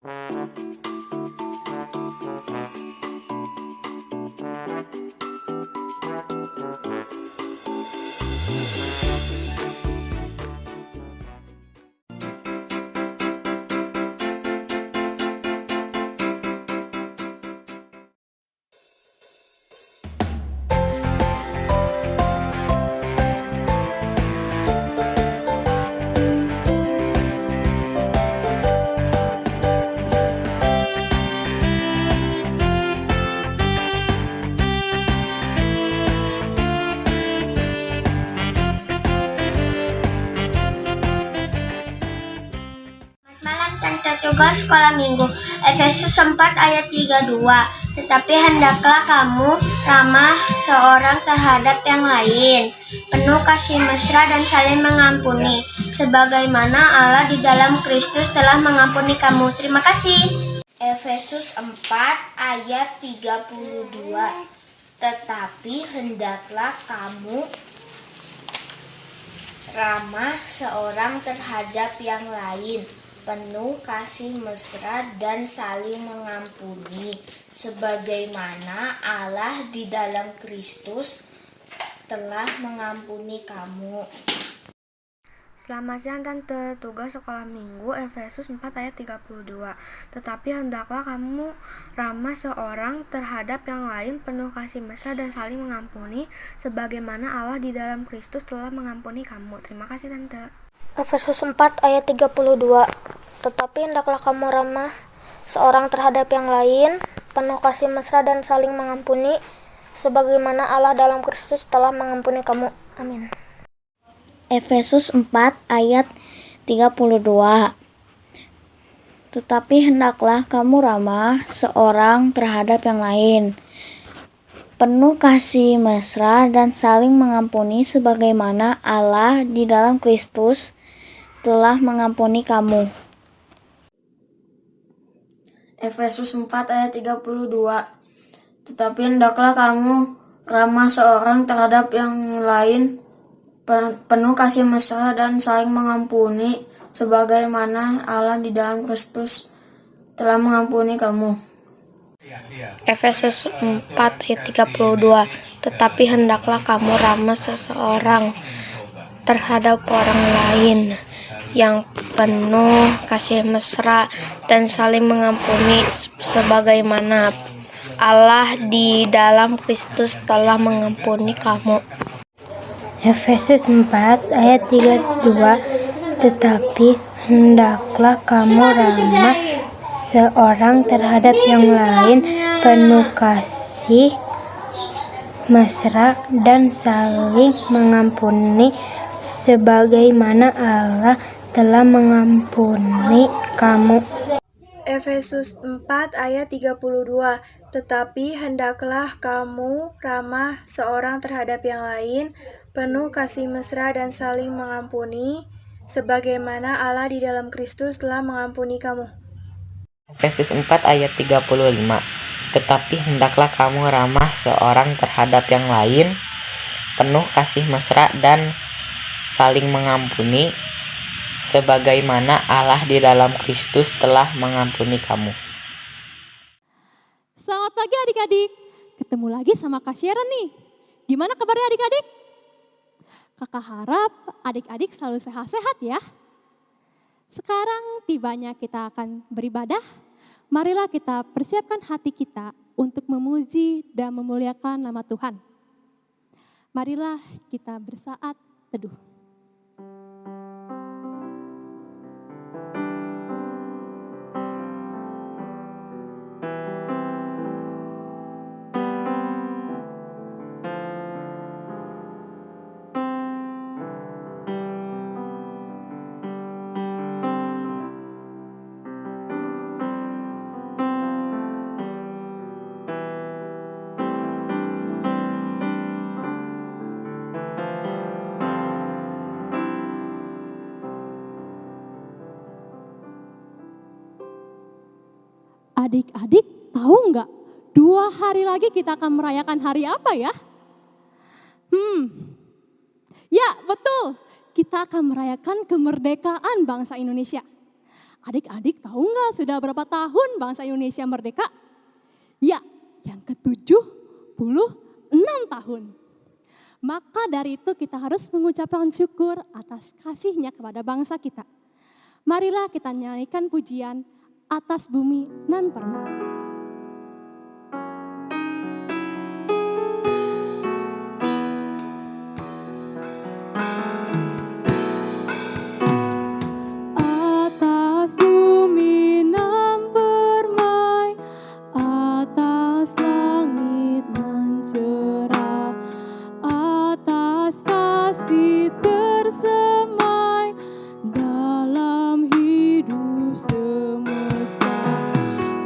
Malam Tante Tugas Sekolah Minggu Efesus 4 ayat 32. Tetapi hendaklah kamu ramah seorang terhadap yang lain, penuh kasih mesra dan saling mengampuni, sebagaimana Allah di dalam Kristus telah mengampuni kamu. Terima kasih. Efesus 4 ayat 32. Tetapi hendaklah kamu ramah seorang terhadap yang lain, penuh kasih mesra dan saling mengampuni, sebagaimana Allah di dalam Kristus telah mengampuni kamu. Selamat siang Tante, tugas sekolah minggu Efesus 4 ayat 32. Tetapi hendaklah kamu ramah seorang terhadap yang lain, penuh kasih mesra dan saling mengampuni, sebagaimana Allah di dalam Kristus telah mengampuni kamu. Terima kasih Tante. Efesus 4 ayat 32. Tetapi hendaklah kamu ramah seorang terhadap yang lain, penuh kasih mesra dan saling mengampuni, sebagaimana Allah dalam Kristus telah mengampuni kamu. Amin. Efesus 4 ayat 32. Tetapi hendaklah kamu ramah seorang terhadap yang lain, penuh kasih mesra dan saling mengampuni, sebagaimana Allah di dalam Kristus telah mengampuni kamu. Efesus 4 ayat 32. Tetapi hendaklah kamu ramah seorang terhadap yang lain, penuh kasih mesra dan saling mengampuni, sebagaimana Allah di dalam Kristus telah mengampuni kamu. Efesus 4 ayat 32. Tetapi hendaklah kamu ramah seseorang terhadap orang lain yang penuh kasih mesra dan saling mengampuni, sebagaimana Allah di dalam Kristus telah mengampuni kamu. Efesus 4 ayat 32. Tetapi hendaklah kamu ramah seorang terhadap yang lain, penuh kasih mesra dan saling mengampuni, sebagaimana Allah telah mengampuni kamu. Efesus 4 ayat 32. Tetapi hendaklah kamu ramah seorang terhadap yang lain, penuh kasih mesra dan saling mengampuni, sebagaimana Allah di dalam Kristus telah mengampuni kamu. Efesus 4 ayat 35. Tetapi hendaklah kamu ramah seorang terhadap yang lain, penuh kasih mesra dan saling mengampuni, sebagaimana Allah di dalam Kristus telah mengampuni kamu. Selamat pagi adik-adik, ketemu lagi sama Kak Sharon nih. Gimana kabarnya adik-adik? Kakak harap adik-adik selalu sehat-sehat ya. Sekarang tibanya kita akan beribadah. Marilah kita persiapkan hati kita untuk memuji dan memuliakan nama Tuhan. Marilah kita bersaat teduh. Adik-adik tahu nggak? 2 hari lagi kita akan merayakan hari apa ya? Ya betul, kita akan merayakan kemerdekaan bangsa Indonesia. Adik-adik tahu nggak sudah berapa tahun bangsa Indonesia merdeka? Ya, yang ke-76 tahun. Maka dari itu kita harus mengucapkan syukur atas kasih-Nya kepada bangsa kita. Marilah kita nyanyikan pujian atas bumi nan permai. Atas bumi nan permai, atas langit nan cerah, atas kasih tersemai dalam hidup semesta.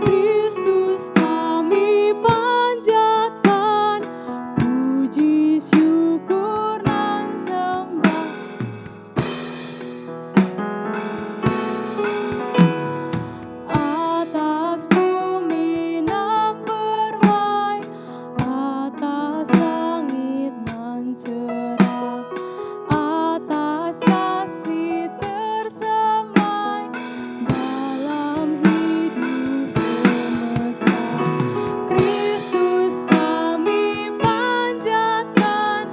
Kristus kami panjatkan, puji syukur dan sembah. Atas bumi nan permai, atas langit nan cerah, atas kasih tersemai dalam hidup semesta. Kristus kami panjatkan,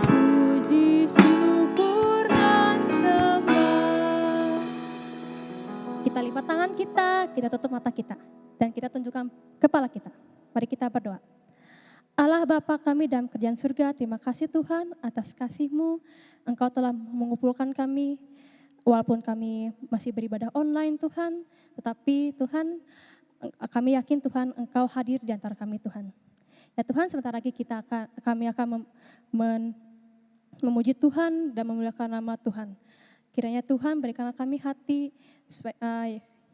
puji syukur dan sembah. Kita lipat tangan kita tutup mata kita, dan kita tunjukkan kepala kita. Mari kita berdoa. Allah Bapa kami dalam kerajaan surga, terima kasih Tuhan atas kasih-Mu. Engkau telah mengumpulkan kami, walaupun kami masih beribadah online Tuhan, tetapi Tuhan, kami yakin Tuhan Engkau hadir di antara kami Tuhan. Ya Tuhan, sebentar lagi kami akan memuji Tuhan dan memuliakan nama Tuhan. Kiranya Tuhan berikanlah kami hati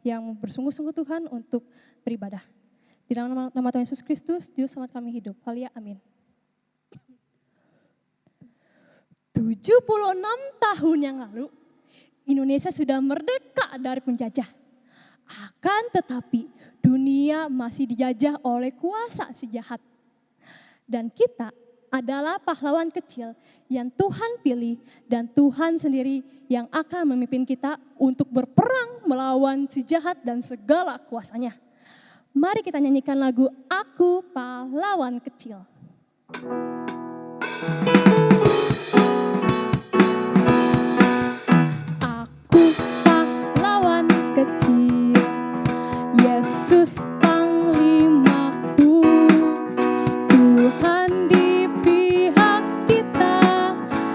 yang bersungguh-sungguh Tuhan untuk beribadah. Di dalam nama Tuhan Yesus Kristus, Juru Selamat kami hidup. Halia, amin. 76 tahun yang lalu, Indonesia sudah merdeka dari penjajah. Akan tetapi, dunia masih dijajah oleh kuasa si jahat. Dan kita adalah pahlawan kecil yang Tuhan pilih dan Tuhan sendiri yang akan memimpin kita untuk berperang melawan si jahat dan segala kuasanya. Mari kita nyanyikan lagu Aku Pahlawan Kecil. Aku pahlawan kecil, Yesus panglimaku, Tuhan di pihak kita,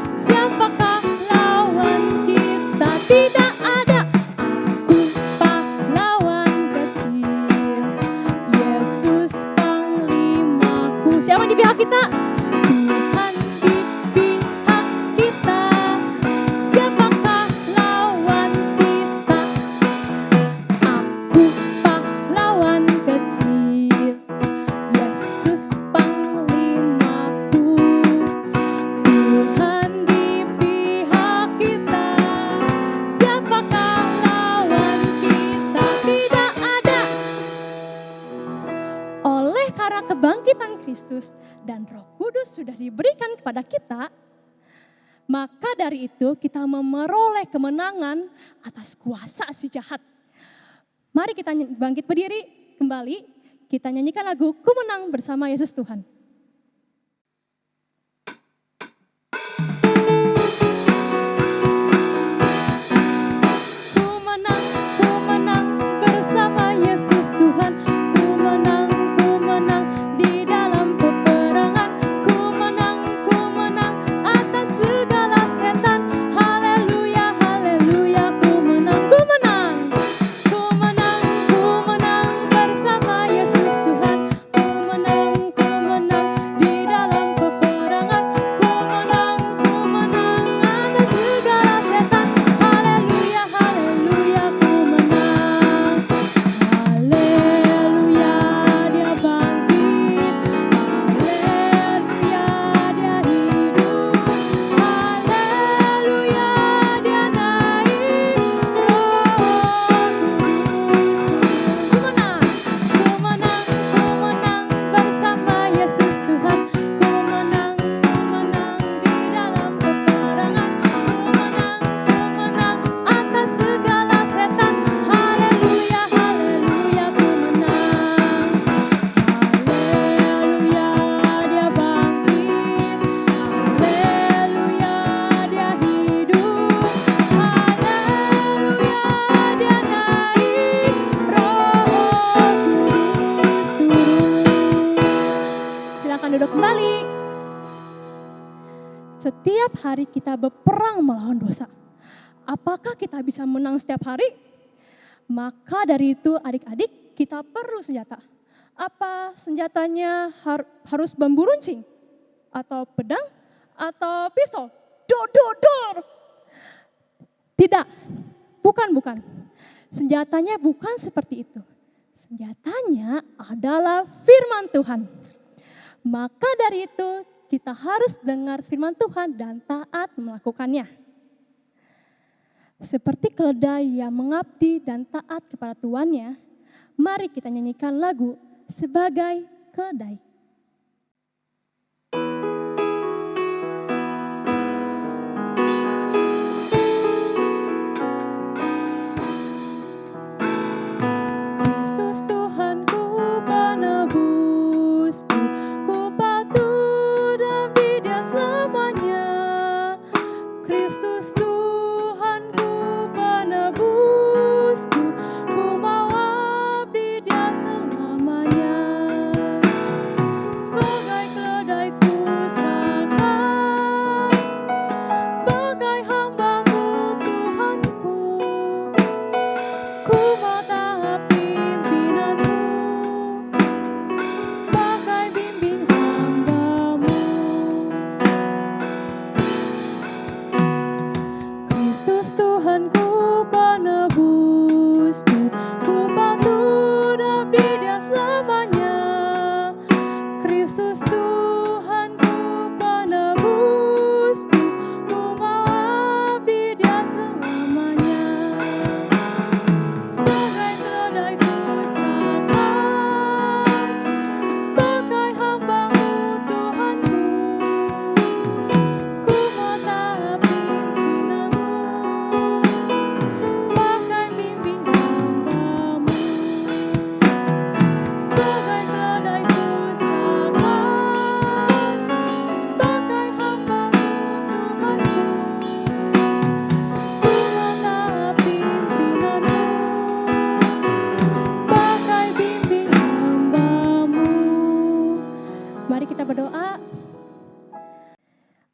siapakah lawan kita? Tidak ada. Aku pahlawan kecil, Yesus panglimaku. Siapa di pihak kita? Tuhan di pihak kita, siapakah lawan kita? Aku pahlawan kecil, Yesus panglimaku, Tuhan di pihak kita, siapakah lawan kita? Tidak ada. Oleh karena kebangkitan Kristus dan Roh Kudus sudah diberikan kepada kita, maka dari itu kita memperoleh kemenangan atas kuasa si jahat. Mari kita bangkit berdiri kembali, kita nyanyikan lagu Ku Menang bersama Yesus Tuhan. Ku menang bersama Yesus Tuhan. Ku menang di dalam peperangan. Ku menang atas segala setan. Haleluya, haleluya, ku menang. Ku menang bersama Yesus Tuhan. Ku menang setiap hari kita berperang melawan dosa. Apakah kita bisa menang setiap hari? Maka dari itu adik-adik kita perlu senjata. Apa senjatanya? Harus bambu runcing? Atau pedang? Atau pistol? Dor. Tidak, bukan. Senjatanya bukan seperti itu. Senjatanya adalah firman Tuhan. Maka dari itu kita harus dengar firman Tuhan dan taat melakukannya. Seperti keledai yang mengabdi dan taat kepada tuannya, mari kita nyanyikan lagu sebagai keledai. Kristus Tuhanku penebusku, ku patut abdi Dia selamanya. Kristus Tuhanku penebusku, ku mau abdi Dia selamanya. Sebagai keledai ku serahkan, bagai hamba-Mu Tuhanku, ku mau taat pimpinan-Mu, bagai bimbing hamba-Mu. Kristus Tuhanku penebusku, ku patut abdi Dia selamanya. Kristus Tuhanku penebusku, ku mau abdi Dia selamanya. Sebagai keledai ku serahkan, bagai hamba-Mu Tuhanku, ku mau taat pimpinan-Mu, bagai bimbing hamba-Mu. Sebagai keledai ku serahkan, bagai hamba-Mu Tuhanku, ku mau taat pimpinan-Mu, bagai bimbing hamba-Mu. Mari kita berdoa.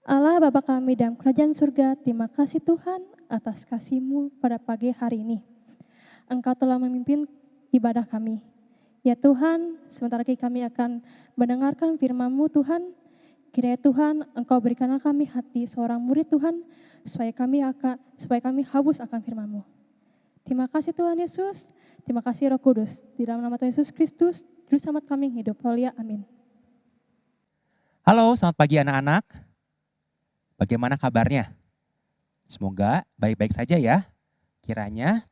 Allah Bapa kami dalam kerajaan surga, terima kasih Tuhan atas kasih-Mu pada pagi hari ini. Engkau telah memimpin ibadah kami. Ya Tuhan, sebentar lagi kami akan mendengarkan firman-Mu Tuhan. Kiranya Tuhan, Engkau berikanlah kami hati seorang murid Tuhan, supaya kami haus akan firman-Mu. Terima kasih Tuhan Yesus, terima kasih Roh Kudus. Di dalam nama Tuhan Yesus Kristus, Juru Selamat kami yang hidup. Haleluya, amin. Halo, selamat pagi anak-anak. Bagaimana kabarnya? Semoga baik-baik saja ya. Kiranya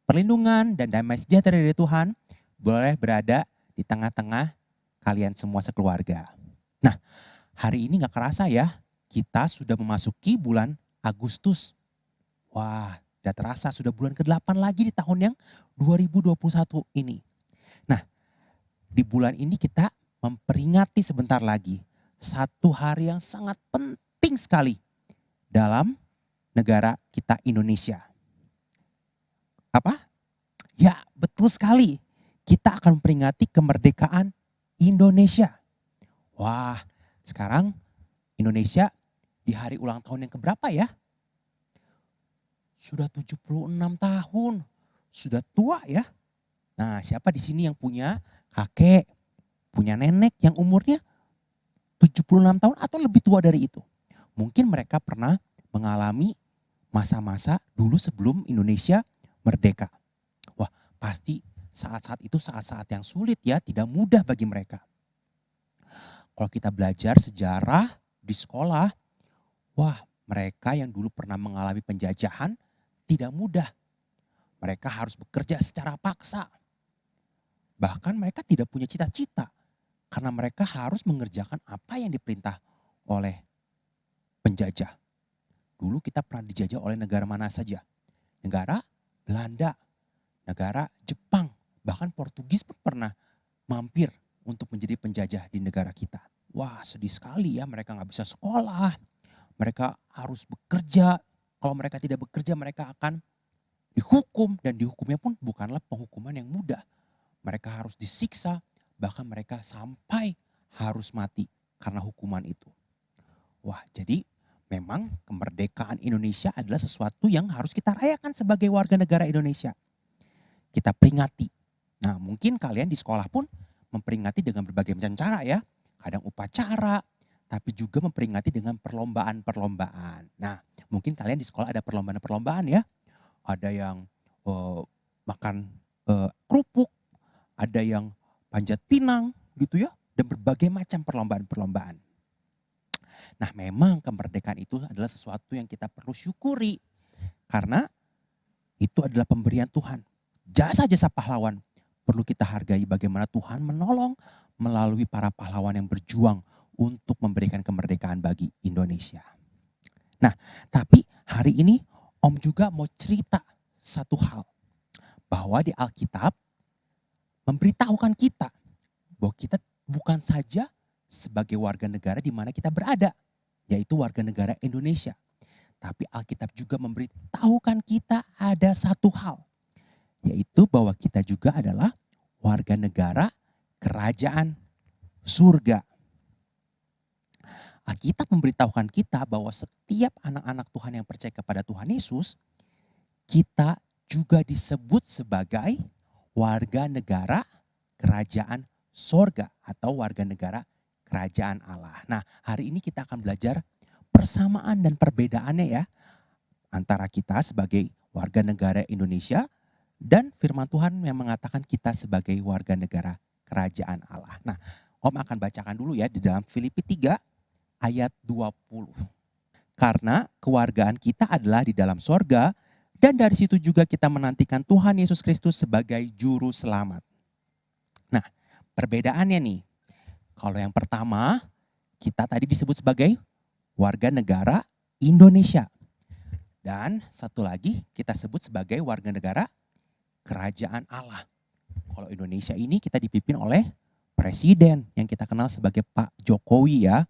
perlindungan dan damai sejahtera dari Tuhan boleh berada di tengah-tengah kalian semua sekeluarga. Nah, hari ini gak kerasa ya, kita sudah memasuki bulan Agustus. Wah, udah terasa sudah bulan ke-8 lagi di tahun yang 2021 ini. Nah, di bulan ini kita memperingati sebentar lagi satu hari yang sangat penting sekali dalam negara kita Indonesia. Apa? Ya, betul sekali. Kita akan memperingati kemerdekaan Indonesia. Wah, sekarang Indonesia di hari ulang tahun yang keberapa ya? Sudah 76 tahun. Sudah tua ya. Nah, siapa di sini yang punya kakek, punya nenek yang umurnya 76 tahun atau lebih tua dari itu? Mungkin mereka pernah mengalami masa-masa dulu sebelum Indonesia merdeka. Wah, pasti saat-saat itu saat-saat yang sulit ya, tidak mudah bagi mereka. Kalau kita belajar sejarah di sekolah, wah, mereka yang dulu pernah mengalami penjajahan tidak mudah. Mereka harus bekerja secara paksa. Bahkan mereka tidak punya cita-cita karena mereka harus mengerjakan apa yang diperintah oleh penjajah. Dulu kita pernah dijajah oleh negara mana saja? Negara Belanda, negara Jepang, bahkan Portugis pun pernah mampir untuk menjadi penjajah di negara kita. Wah, sedih sekali ya, mereka gak bisa sekolah, mereka harus bekerja. Kalau mereka tidak bekerja, mereka akan dihukum, dan dihukumnya pun bukanlah penghukuman yang mudah. Mereka harus disiksa, bahkan mereka sampai harus mati karena hukuman itu. Wah, jadi memang kemerdekaan Indonesia adalah sesuatu yang harus kita rayakan sebagai warga negara Indonesia. Kita peringati. Nah, mungkin kalian di sekolah pun memperingati dengan berbagai macam cara ya. Kadang upacara, tapi juga memperingati dengan perlombaan-perlombaan. Nah, mungkin kalian di sekolah ada perlombaan-perlombaan ya. Ada yang makan kerupuk, ada yang panjat pinang gitu ya. Dan berbagai macam perlombaan-perlombaan. Nah, memang kemerdekaan itu adalah sesuatu yang kita perlu syukuri. Karena itu adalah pemberian Tuhan. Jasa-jasa pahlawan perlu kita hargai, bagaimana Tuhan menolong melalui para pahlawan yang berjuang untuk memberikan kemerdekaan bagi Indonesia. Nah, tapi hari ini Om juga mau cerita satu hal. Bahwa di Alkitab memberitahukan kita bahwa kita bukan saja sebagai warga negara di mana kita berada, yaitu warga negara Indonesia. Tapi Alkitab juga memberitahukan kita ada satu hal, yaitu bahwa kita juga adalah warga negara kerajaan surga. Alkitab memberitahukan kita bahwa setiap anak-anak Tuhan yang percaya kepada Tuhan Yesus, kita juga disebut sebagai warga negara kerajaan surga atau warga negara kerajaan Allah. Nah, hari ini kita akan belajar persamaan dan perbedaannya ya antara kita sebagai warga negara Indonesia dan firman Tuhan yang mengatakan kita sebagai warga negara kerajaan Allah. Nah, Om akan bacakan dulu ya di dalam Filipi 3 ayat 20. Karena kewargaan kita adalah di dalam sorga dan dari situ juga kita menantikan Tuhan Yesus Kristus sebagai juru selamat. Nah, perbedaannya nih. Kalau yang pertama, kita tadi disebut sebagai warga negara Indonesia. Dan satu lagi kita sebut sebagai warga negara kerajaan Allah. Kalau Indonesia ini kita dipimpin oleh presiden yang kita kenal sebagai Pak Jokowi ya.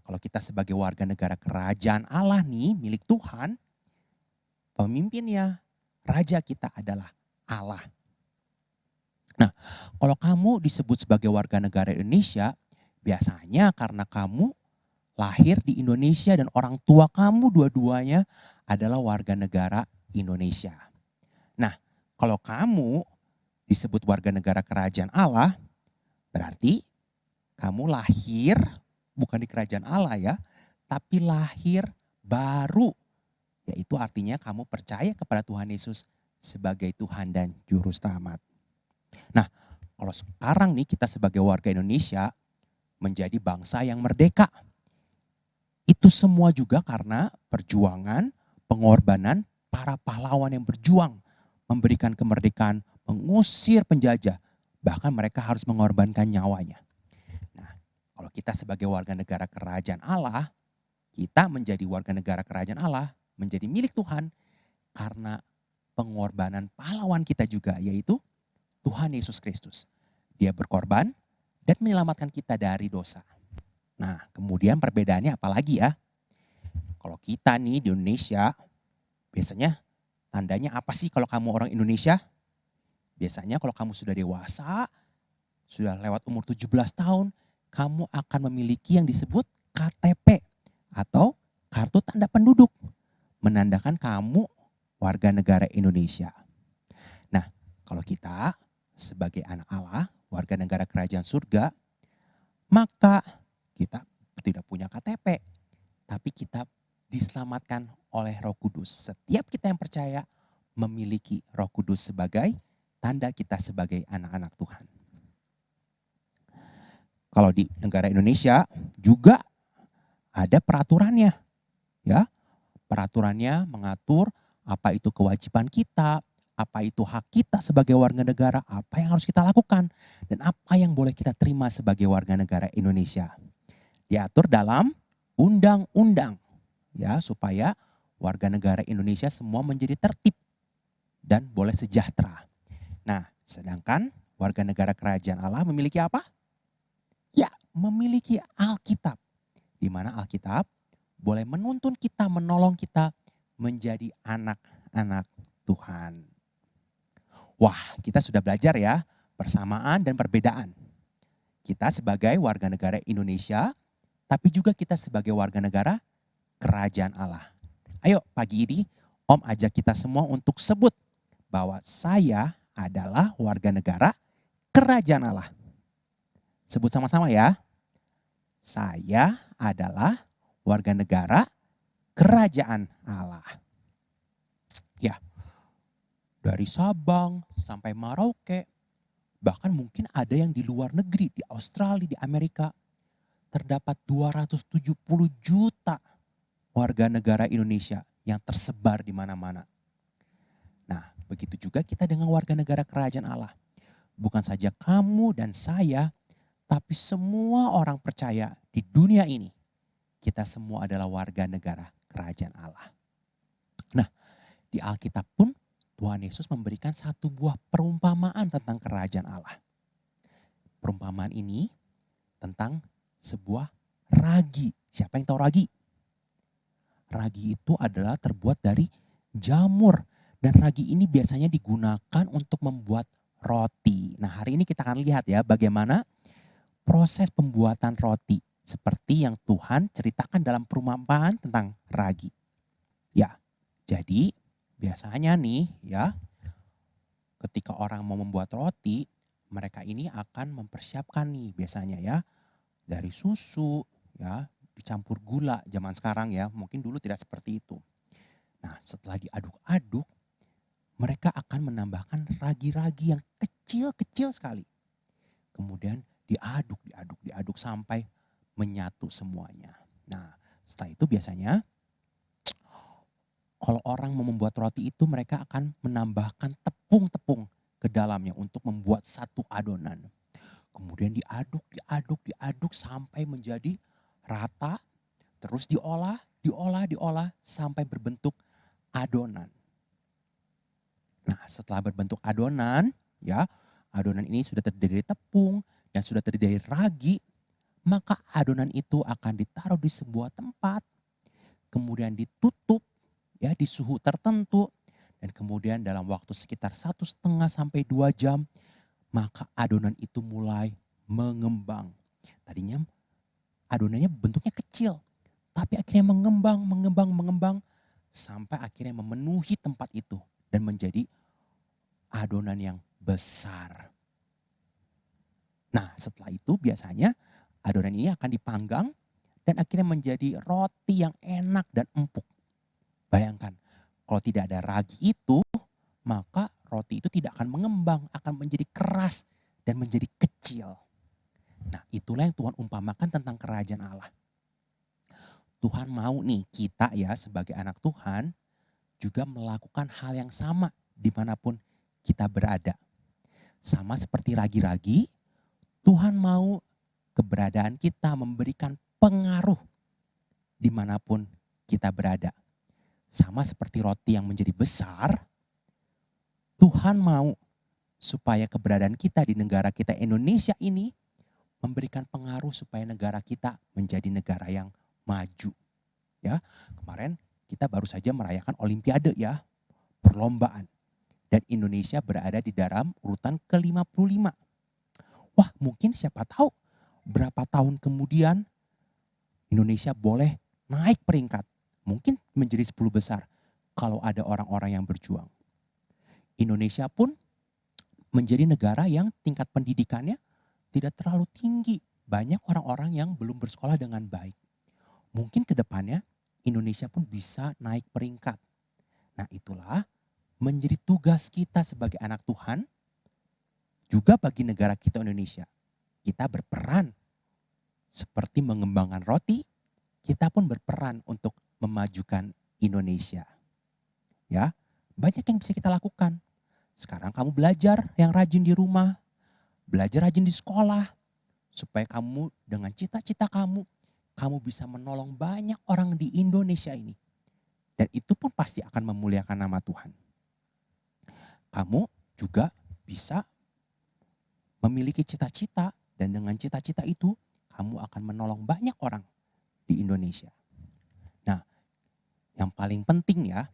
Kalau kita sebagai warga negara kerajaan Allah nih, milik Tuhan, pemimpinnya, raja kita adalah Allah. Nah, kalau kamu disebut sebagai warga negara Indonesia, biasanya karena kamu lahir di Indonesia dan orang tua kamu dua-duanya adalah warga negara Indonesia. Nah, kalau kamu disebut warga negara kerajaan Allah, berarti kamu lahir bukan di kerajaan Allah ya, tapi lahir baru. Yaitu artinya kamu percaya kepada Tuhan Yesus sebagai Tuhan dan Juru Selamat. Nah, kalau sekarang nih kita sebagai warga Indonesia menjadi bangsa yang merdeka. Itu semua juga karena perjuangan, pengorbanan para pahlawan yang berjuang memberikan kemerdekaan, mengusir penjajah. Bahkan mereka harus mengorbankan nyawanya. Nah, kalau kita sebagai warga negara kerajaan Allah, kita menjadi warga negara kerajaan Allah, menjadi milik Tuhan karena pengorbanan pahlawan kita juga, yaitu Tuhan Yesus Kristus. Dia berkorban dan menyelamatkan kita dari dosa. Nah, kemudian perbedaannya apa lagi ya? Kalau kita nih di Indonesia, biasanya tandanya apa sih kalau kamu orang Indonesia? Biasanya kalau kamu sudah dewasa, sudah lewat umur 17 tahun, kamu akan memiliki yang disebut KTP atau kartu tanda penduduk. Menandakan kamu warga negara Indonesia. Nah, kalau kita sebagai anak Allah, warga negara kerajaan surga, maka kita tidak punya KTP, tapi kita diselamatkan oleh Roh Kudus. Setiap kita yang percaya memiliki Roh Kudus sebagai tanda kita sebagai anak-anak Tuhan. Kalau di negara Indonesia juga ada peraturannya, ya. Peraturannya mengatur apa itu kewajiban kita, apa itu hak kita sebagai warga negara, apa yang harus kita lakukan, dan apa yang boleh kita terima sebagai warga negara Indonesia. Diatur dalam undang-undang, ya, supaya warga negara Indonesia semua menjadi tertib dan boleh sejahtera. Nah, sedangkan warga negara kerajaan Allah memiliki apa? Ya, memiliki Alkitab. Di mana Alkitab boleh menuntun kita, menolong kita menjadi anak-anak Tuhan. Wah, kita sudah belajar ya persamaan dan perbedaan. Kita sebagai warga negara Indonesia, tapi juga kita sebagai warga negara kerajaan Allah. Ayo pagi ini Om ajak kita semua untuk sebut bahwa saya adalah warga negara kerajaan Allah. Sebut sama-sama ya. Saya adalah warga negara kerajaan Allah. Ya, dari Sabang sampai Merauke, bahkan mungkin ada yang di luar negeri, di Australia, di Amerika. Terdapat 270 juta warga negara Indonesia yang tersebar di mana-mana. Nah, begitu juga kita dengan warga negara kerajaan Allah. Bukan saja kamu dan saya, tapi semua orang percaya di dunia ini, kita semua adalah warga negara kerajaan Allah. Nah, di Alkitab pun Tuhan Yesus memberikan satu buah perumpamaan tentang kerajaan Allah. Perumpamaan ini tentang sebuah ragi. Siapa yang tahu ragi? Ragi itu adalah terbuat dari jamur. Dan ragi ini biasanya digunakan untuk membuat roti. Nah, hari ini kita akan lihat ya bagaimana proses pembuatan roti. Seperti yang Tuhan ceritakan dalam perumpamaan tentang ragi. Ya, jadi biasanya nih ya, ketika orang mau membuat roti, mereka ini akan mempersiapkan nih biasanya ya, dari susu ya, dicampur gula zaman sekarang ya, mungkin dulu tidak seperti itu. Nah, setelah diaduk-aduk, mereka akan menambahkan ragi-ragi yang kecil-kecil sekali. Kemudian diaduk sampai menyatu semuanya. Nah, setelah itu biasanya kalau orang mau membuat roti itu mereka akan menambahkan tepung-tepung ke dalamnya untuk membuat satu adonan. Kemudian diaduk sampai menjadi rata, terus diolah sampai berbentuk adonan. Nah, setelah berbentuk adonan, ya, adonan ini sudah terdiri dari tepung dan sudah terdiri dari ragi, maka adonan itu akan ditaruh di sebuah tempat, kemudian ditutup ya di suhu tertentu, dan kemudian dalam waktu sekitar 1,5 sampai 2 jam, maka adonan itu mulai mengembang. Tadinya adonannya bentuknya kecil, tapi akhirnya mengembang sampai akhirnya memenuhi tempat itu dan menjadi adonan yang besar. Nah, setelah itu biasanya adonan ini akan dipanggang dan akhirnya menjadi roti yang enak dan empuk. Bayangkan, kalau tidak ada ragi itu, maka roti itu tidak akan mengembang, akan menjadi keras dan menjadi kecil. Nah, itulah yang Tuhan umpamakan tentang kerajaan Allah. Tuhan mau nih kita ya sebagai anak Tuhan juga melakukan hal yang sama dimanapun kita berada. Sama seperti ragi-ragi, Tuhan mau keberadaan kita memberikan pengaruh dimanapun kita berada. Sama seperti roti yang menjadi besar, Tuhan mau supaya keberadaan kita di negara kita Indonesia ini memberikan pengaruh supaya negara kita menjadi negara yang maju. Ya, kemarin kita baru saja merayakan Olimpiade ya, perlombaan. Dan Indonesia berada di dalam urutan ke-55. Wah, mungkin siapa tahu berapa tahun kemudian Indonesia boleh naik peringkat. Mungkin menjadi 10 besar kalau ada orang-orang yang berjuang. Indonesia pun menjadi negara yang tingkat pendidikannya tidak terlalu tinggi. Banyak orang-orang yang belum bersekolah dengan baik. Mungkin ke depannya Indonesia pun bisa naik peringkat. Nah, itulah menjadi tugas kita sebagai anak Tuhan, juga bagi negara kita Indonesia. Kita berperan seperti mengembangkan roti, kita pun berperan untuk memajukan Indonesia. Ya, banyak yang bisa kita lakukan. Sekarang kamu belajar yang rajin di rumah, belajar rajin di sekolah, supaya kamu dengan cita-cita kamu bisa menolong banyak orang di Indonesia ini. Dan itu pun pasti akan memuliakan nama Tuhan. Kamu juga bisa memiliki cita-cita dan dengan cita-cita itu kamu akan menolong banyak orang di Indonesia. Nah, yang paling penting ya,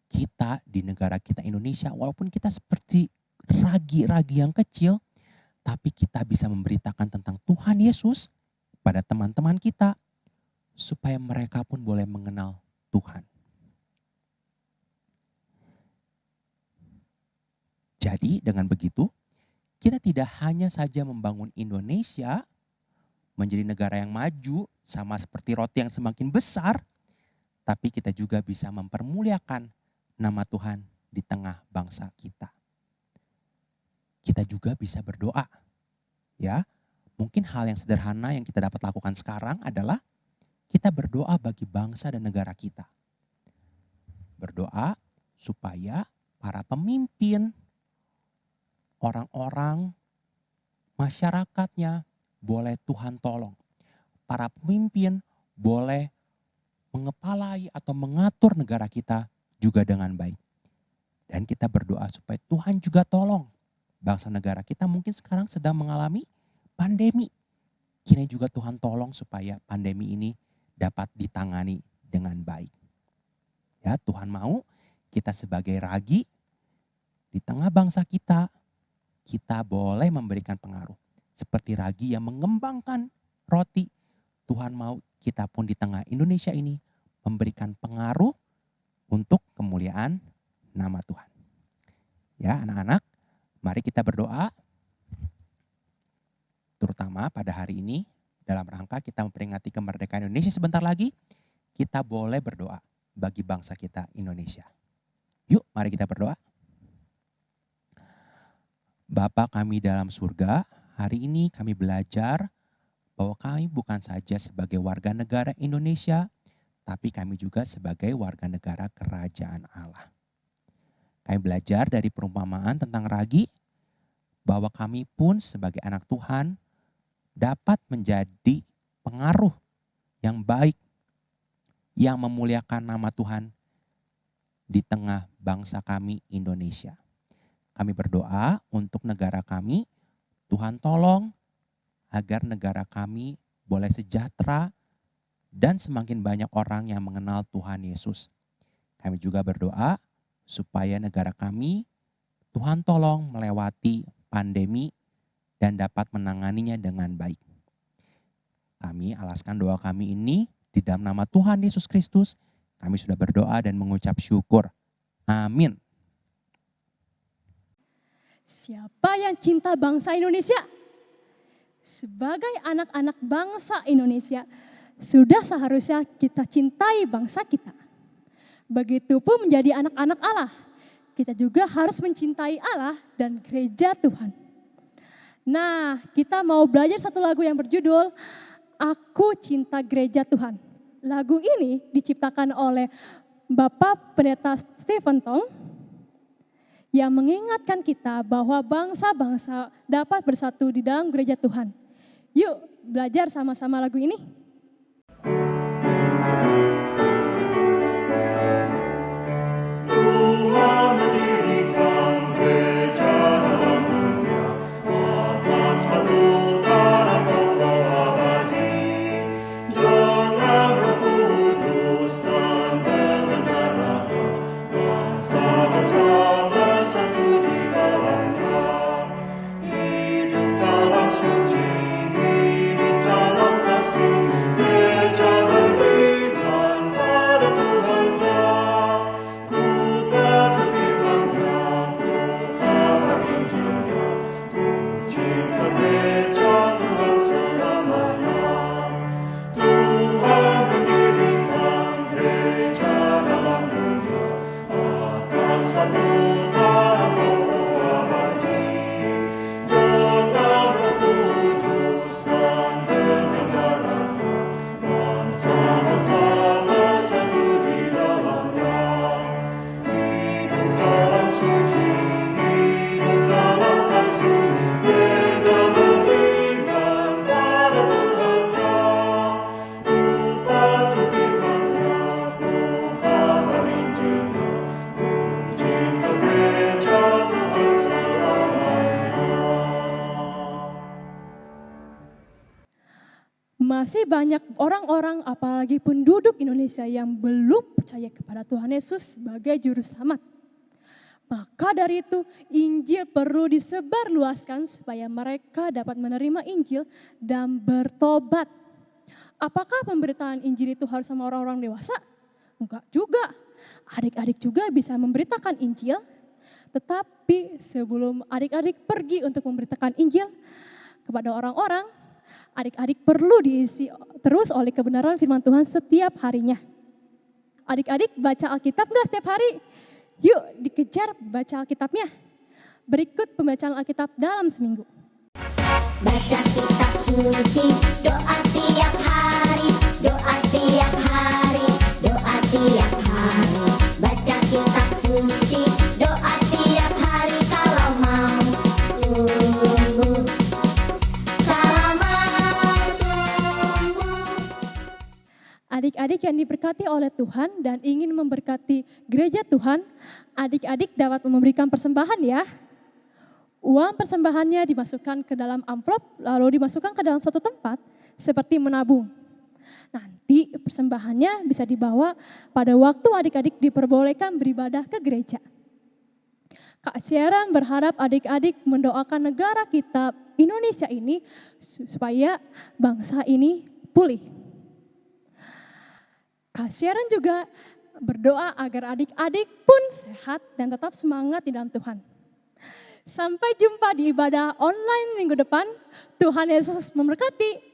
kita di negara kita Indonesia, walaupun kita seperti ragi-ragi yang kecil, tapi kita bisa memberitakan tentang Tuhan Yesus pada teman-teman kita, supaya mereka pun boleh mengenal Tuhan. Jadi dengan begitu, kita tidak hanya saja membangun Indonesia menjadi negara yang maju, sama seperti roti yang semakin besar, tapi kita juga bisa mempermuliakan nama Tuhan di tengah bangsa kita. Kita juga bisa berdoa. Ya, mungkin hal yang sederhana yang kita dapat lakukan sekarang adalah kita berdoa bagi bangsa dan negara kita. Berdoa supaya para pemimpin, orang-orang, masyarakatnya boleh Tuhan tolong. Para pemimpin boleh mengepalai atau mengatur negara kita juga dengan baik. Dan kita berdoa supaya Tuhan juga tolong. Bangsa negara kita mungkin sekarang sedang mengalami pandemi. Kini juga Tuhan tolong supaya pandemi ini dapat ditangani dengan baik. Ya, Tuhan mau kita sebagai ragi di tengah bangsa kita boleh memberikan pengaruh. Seperti ragi yang mengembangkan roti. Tuhan mau kita pun di tengah Indonesia ini memberikan pengaruh untuk kemuliaan nama Tuhan. Ya, anak-anak, mari kita berdoa. Terutama pada hari ini dalam rangka kita memperingati kemerdekaan Indonesia sebentar lagi, kita boleh berdoa bagi bangsa kita Indonesia. Yuk, mari kita berdoa. Bapa kami dalam surga, hari ini kami belajar bahwa kami bukan saja sebagai warga negara Indonesia, tapi kami juga sebagai warga negara kerajaan Allah. Kami belajar dari perumpamaan tentang ragi, bahwa kami pun sebagai anak Tuhan dapat menjadi pengaruh yang baik, yang memuliakan nama Tuhan di tengah bangsa kami Indonesia. Kami berdoa untuk negara kami, Tuhan tolong agar negara kami boleh sejahtera dan semakin banyak orang yang mengenal Tuhan Yesus. Kami juga berdoa supaya negara kami, Tuhan tolong melewati pandemi dan dapat menanganinya dengan baik. Kami alaskan doa kami ini di dalam nama Tuhan Yesus Kristus. Kami sudah berdoa dan mengucap syukur. Amin. Siapa yang cinta bangsa Indonesia? Sebagai anak-anak bangsa Indonesia, sudah seharusnya kita cintai bangsa kita. Begitupun menjadi anak-anak Allah. Kita juga harus mencintai Allah dan gereja Tuhan. Nah, kita mau belajar satu lagu yang berjudul Aku Cinta Gereja Tuhan. Lagu ini diciptakan oleh Bapak Pendeta Stephen Tong yang mengingatkan kita bahwa bangsa-bangsa dapat bersatu di dalam gereja Tuhan. Yuk belajar sama-sama lagu ini. Tuhan mendirikan gereja dalam dunia atas batu karang kokoh abadi, dengan Roh Kudus dan dengan darahnya, bangsa-bangsa bersatu di dalamnya. Hidup dalam suci, hidup dalam kasih, gereja beriman pada Tuhannya. Ku baca firman-Nya, ku kabar Injil-Nya, ku cinta gereja Tuhan selamanya. Tuhan mendirikan gereja dalam dunia atas batu karang kokoh abadi, dengan Roh Kudus dan dengan darahnya, bangsa-bangsa bersatu di dalamnya. Hidup dalam suci, hidup dalam kasih, gereja beriman pada Tuhannya. Ku patuh firman-Nya, ku kabar Injil-Nya, ku cinta gereja Tuhan selamanya. Masih banyak orang-orang apalagi penduduk Indonesia yang belum percaya kepada Tuhan Yesus sebagai juru selamat. Maka dari itu Injil perlu disebarluaskan supaya mereka dapat menerima Injil dan bertobat. Apakah pemberitaan Injil itu harus sama orang-orang dewasa? Enggak juga. Adik-adik juga bisa memberitakan Injil, tetapi sebelum adik-adik pergi untuk memberitakan Injil kepada orang-orang, adik-adik perlu diisi terus oleh kebenaran firman Tuhan setiap harinya. Adik-adik baca Alkitab enggak setiap hari? Yuk dikejar baca Alkitabnya. Berikut pembacaan Alkitab dalam seminggu. Baca kitab suci, doa tiap hari, doa tiap hari, doa tiap hari. Baca kitab suci, doa tiap hari kalau mau tumbuh. Kalau mau tumbuh. Adik-adik yang diberkati oleh Tuhan dan ingin memberkati gereja Tuhan, adik-adik dapat memberikan persembahan ya. Uang persembahannya dimasukkan ke dalam amplop, lalu dimasukkan ke dalam suatu tempat seperti menabung. Nanti persembahannya bisa dibawa pada waktu adik-adik diperbolehkan beribadah ke gereja. Kak Sharon berharap adik-adik mendoakan negara kita Indonesia ini supaya bangsa ini pulih. Kak Sharon juga berdoa agar adik-adik pun sehat dan tetap semangat di dalam Tuhan. Sampai jumpa di ibadah online minggu depan. Tuhan Yesus memberkati.